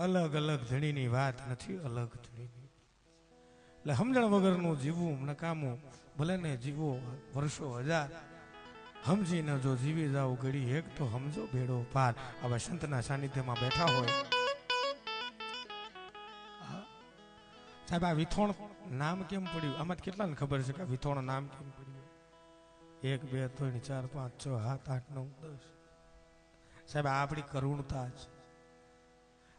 અલગ અલગ ધણીની વાત નથી, અલગ ધણીની. એટલે સમજણ વગરનું જીવવું નકામું, ભલે ને જીવો વર્ષો હજાર, સમજીને જો જીવી જાવ ઘડી એક તો સમજો બેડો પાર. આવા સંતના સાનિધ્યમાં બેઠા હોય. સાહેબ આ વિથોણ નામ કેમ પડ્યું? આમાં કેટલાને ખબર છે કે વિથોણ નામ કેમ પડ્યું? 1 2 3 4 5 6 7 8 9 10. સાહેબ આ આપણી કરુણતા છે.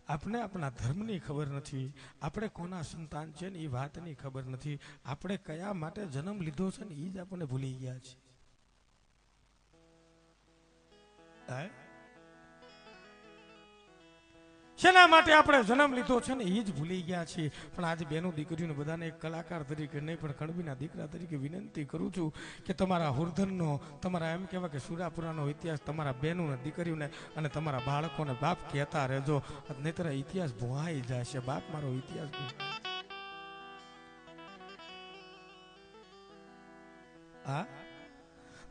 આપણે આપણા ધર્મની ખબર નથી, આપણે કોના સંતાન છે ને એ વાતની ખબર નથી, આપણે કયા માટે જન્મ લીધો છે ને એ જ આપણને ભૂલી ગયા છે. શેના માટે આપણે જન્મ લીધો છે ને એ જ ભૂલી ગયા છીએ. પણ આજે બેનું દીકરીઓને બધાને એક કલાકાર તરીકે નહીં પણ કણબીના દીકરા તરીકે વિનંતી કરું છું કે તમારા હુરધનનો, તમારા એમ કહેવાય કે સુરાપુરાનો ઇતિહાસ તમારા બહેનોને દીકરીઓને અને તમારા બાળકોને બાપ કહેતા રહેજો, નહીતર ઇતિહાસ ભૂહાઈ જશે. બાપ મારો ઇતિહાસ હા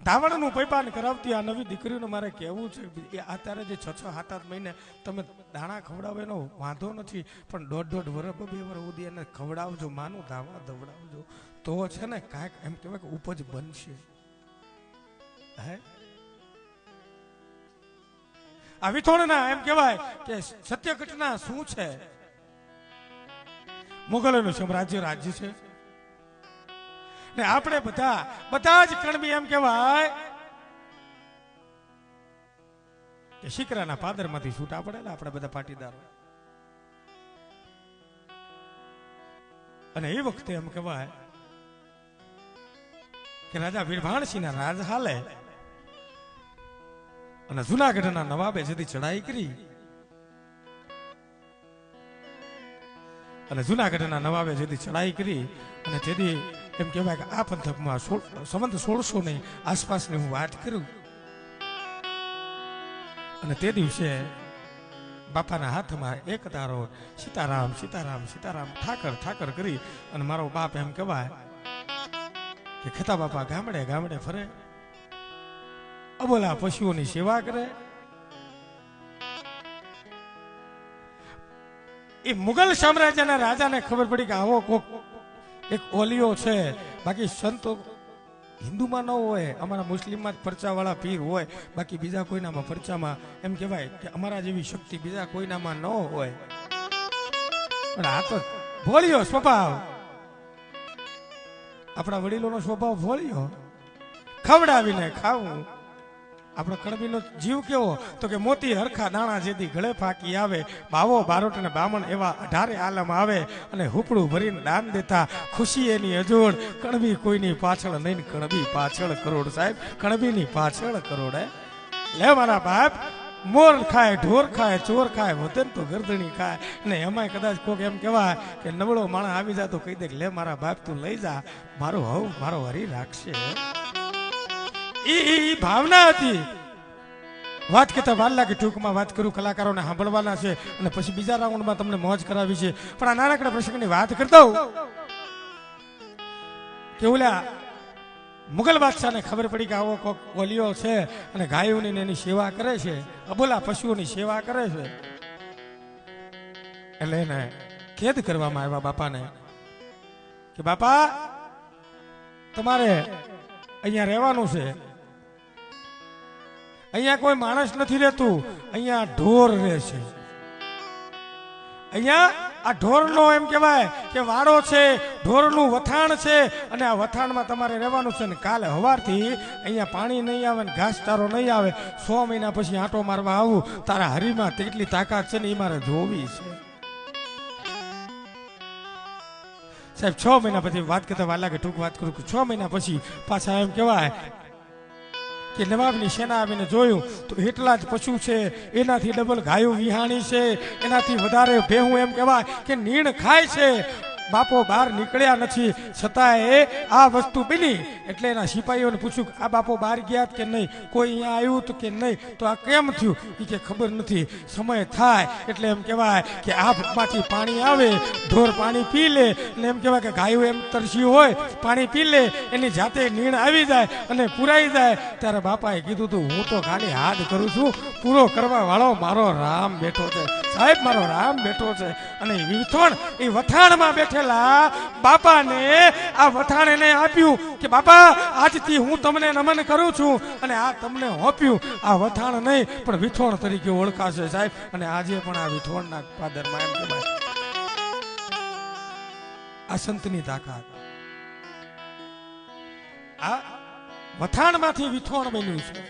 ધાવણનું પૈપાન કરાવતી આ નવી દીકરીઓને મારે કહેવું છે કે અત્યારે જે 6 6 7 8 મહિને તમે દાણા ખવડાવો એનો વાંધો નથી, પણ 1.5 વર્ષ 2 વર્ષ સુધી એને ખવડાવજો, માનું ધાવણ દવડાવજો, તો છે ને કાંઈક એમ કહેવાય કે ઉપજ બનશે. હે આ વિથોણના એમ કહેવાય કે સત્ય ઘટના શું છે? મુગલોનું સામ્રાજ્ય રાજ્ય છે ને આપણે બધા જ કણબી એમ કહેવાય કે શીકરાના પાદરમાંથી છૂટા પડેલા આપણે બધા પાટીદારો. અને એ વખતે એમ કહેવાય કે રાજા વીરભાણસિંહના રાજ હાલે અને જુનાગઢના નવાબે જેથી ચડાઈ કરી અને જુનાગઢના નવાબે જેથી ચડાઈ કરી અને જેથી એમ કહેવાય કે આ પંથકમાં સંવંત 1600 ની આસપાસની હું વાત કરું અને તે દિવસે બાપાના હાથમાં એક તારો સીતારામ સીતારામ સીતારામ ઠાકર ઠાકર કરી અને મારો બાપ એમ કહેવાય કે ખેતા બાપા ગામડે ગામડે ફરે, અબોલા પશુઓની સેવા કરે. એ મુગલ સામ્રાજ્યના રાજાને ખબર પડી કે આવો કોક એક ઓલિયો છે, બાકી સંતો હિન્દુમાં ન હોય, અમારા મુસ્લિમમાં જ પરચાવાળા પીર હોય, બાકી બીજા કોઈનામાં પરચામાં એમ કહેવાય કે અમારા જેવી શક્તિ બીજા કોઈનામાં ન હોય. પણ આ તો ભોળિયો સ્વભાવ, આપણા વડીલોનો સ્વભાવ ભોળિયો, ખવડાવીને ખાવું. આપણો કણબીનો જીવ કેવો તો કે મોતી હરખા દાણા જેથી ગળે ફાકી આવે, બાવો બારોટ અને બામણ એવા 18 આલમ આવે અને હુપડું ભરીને દાન દેતા ખુશી એની અજોડ. કણબી કોઈની પાછળ નહીં, કણબી પાછળ કરોડ. સાહેબ કણબીની પાછળ કરોડ. લે મારા બાપ, મોર ખાય, ઢોર ખાય, ચોર ખાય, વતન તો ગરદણી ખાય. ને એમાંય કદાચ કોક એમ કહેવાય કે નબળો માણસ આવી જાય તો કહી દે લે મારા બાપ તું લઈ જા, મારો હવ મારો હરી રાખશે. એ ભાવના હતી. વાત કરતા વાર લાગે, ટૂંકમાં વાત કરું, કલાકારોને સાંભળવાના છે અને પછી બીજા રાઉન્ડમાં તમને મોજ કરાવી છે. પણ આ નાનકડા પ્રસંગની વાત કરતા હું કે ઓલા મુગલ બાદશાહને ખબર પડી કે આવો કોક ઓલિયો છે અને ગાયોની એની સેવા કરે છે, અબોલા પશુઓની સેવા કરે છે. એટલે એને કેદ કરવામાં આવ્યા બાપાને કે બાપા તમારે અહીંયા રહેવાનું છે, અહીંયા કોઈ માણસ નથી રહેતું, અહીંયા ઢોર રહે છે. અહીંયા આ ઢોરનો એમ કહેવાય કે વાડો છે, ઢોરનું વથાણ છે અને આ વથાણમાં તમારે રહેવાનું છે. ને કાલે સવારથી અહીંયા પાણી નહીં આવે ને ઘાસચારો નહીં આવે, 100 મહિના પછી આંટો મારવા આવું, તારા હરીમાં કેટલી તાકાત છે ને એ મારે જોવી છે. સાહેબ 6 મહિના પછી વાત કરતા વાર લાગે, ટૂંક વાત કરું કે 6 મહિના પછી પાછા એમ કહેવાય કે નવાબની સેના આવીને જોયું તો એટલા જ પશુ છે, એનાથી ડબલ ગાયો વિહાણી છે, એનાથી વધારે ભેહું એમ કહેવાય કે નીણ ખાય છે. બાપો બહાર નીકળ્યા નથી, છતાંય આ વસ્તુ બની. એટલે એના સિપાહીઓને પૂછ્યું કે આ બાપો બહાર ગયા કે નહીં, કોઈ અહીંયા આવ્યું તો કે નહીં, તો આ કેમ થયું? એ કે ખબર નથી. સમય થાય એટલે એમ કહેવાય કે આમાંથી પાણી આવે, ઢોર પાણી પી લે, અને એમ કહેવાય કે ગાયું એમ તરસ્યું હોય પાણી પી લે, એની જાતે નીણ આવી જાય અને પુરાઈ જાય. ત્યારે બાપાએ કીધું તું હું તો ખાલી હાથ કરું છું, પૂરો કરવા વાળો મારો રામ બેઠો છે. સાહેબ મારો રામ બેઠો છે. અને વિથોણ એ વથાણમાં બેઠેલા બાપાને આ વથાણ એને આપ્યું કે બાપા આજથી હું તમને નમન કરું છું અને આ તમને હોપ્યું. આ વથાણ નહીં પણ વિથોણ તરીકે ઓળખાશે સાહેબ. અને આજે પણ આ વિથોણના પાદરમાં એમ કહેવાય આ સંતની તાકાત, આ વથાણમાંથી વિથોણ બન્યું છે.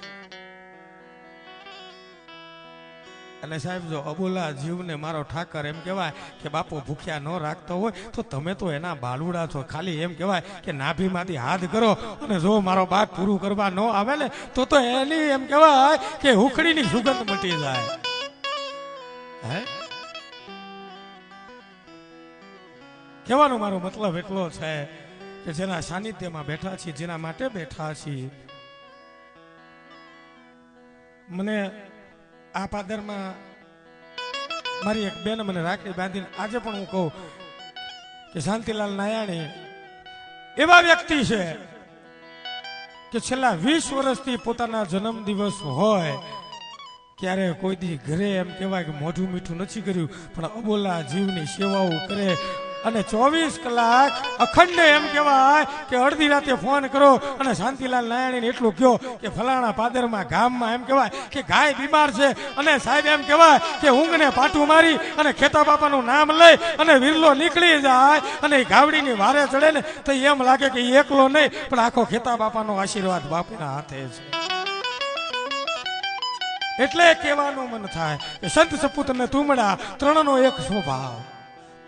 અને સાહેબ જો અબોલા જીવને મારો ઠાકર એમ કહેવાય કે બાપો ભૂખ્યા ન રાખતો હોય તો તમે તો એના બાલુડા છો. ખાલી એમ કહેવાય કે નાભીમાંથી હાથ કરો અને જો મારો બાપ પૂરું કરવા ન આવે ને તો એની એમ કહેવાય કે હુખડીની સુગંધ મટી જાય. હે કહેવાનો મારો મતલબ એટલો છે કે જેના સાનિધ્યમાં બેઠા છીએ, જેના માટે બેઠા છીએ. મને આ પાદરમાં મારી એક બેન મને રાખડી બાંધીને આજે પણ હું કહું કે શાંતિલાલ નાયાણી એવા વ્યક્તિ છે કે છેલ્લા 20 વર્ષથી પોતાના જન્મદિવસ હોય ક્યારે કોઈ દી ઘરે એમ કહેવાય કે મોઢું મીઠું નથી કર્યું, પણ અબોલા જીવની સેવાઓ કરે. અને 24 કલાક અખંડ એમ કહેવાય કે અડધી રાતે ફોન કરો અને શાંતિલાલ નાયાણીને એટલું કહો કે ફલાણા પાદરમાં ગામમાં એમ કહેવાય કે ગાય બીમાર છે અને સાહેબ એમ કહેવાય કે ઊંઘને પાટું મારી અને ખેતા બાપાનું નામ લઈ અને વિરલો નીકળી જાય અને ગાવડીની વારે ચડે ને તો એમ લાગે કે એકલો નહીં પણ આખો ખેતા બાપાનો આશીર્વાદ બાપુના હાથે છે. એટલે કહેવાનું મન થાય કે સંત સપૂત ને તુમડા ત્રણનો એક સ્વભાવ,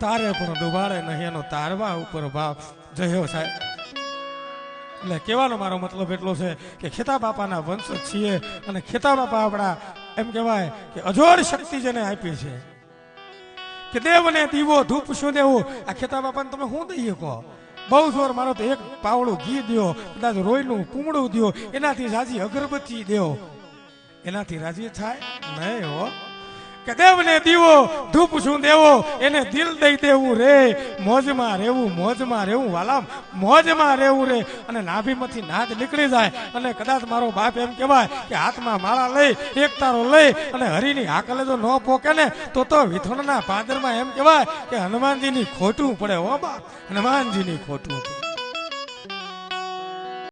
તારે પણ ડુબાડે નહીં એનો તારવા ઉપર ભાવ. જયો સાહેબ. એટલે કહેવાનો મારો મતલબ એટલો છે કે ખેતા બાપાના વંશ છીએ અને ખેતા બાપા આપણા એમ કહેવાય કે અજોડ શક્તિ જેને આપી છે કે દેવને દીવો ધૂપ શું દેવું. આ ખેતા બાપાને તમે શું દઈએ કહો? બહુ જોર મારો તો એક પાવડું ઘી દો, કદાચ રોયનું કુમડું દો, એનાથી રાજી અગરબત્તી દો, એનાથી રાજી થાય નહીં હો. કે દેવને દીવો ધૂપ શું દેવો, એને દિલ દઈ દેવું રે, મોજમાં રહેવું, મોજમાં રહેવું વાલામ, મોજમાં રહેવું રે. અને નાભીમાંથી નાદ નીકળી જાય અને કદાચ મારો બાપ એમ કહેવાય કે હાથમાં માળા લઈ એક તારો લઈ અને હરીની હાકલે જો ન પોકે ને તો વિથોણના પાદરમાં એમ કહેવાય કે હનુમાનજીની ખોટું પડે હો બાપ, હનુમાનજીની ખોટું પડે.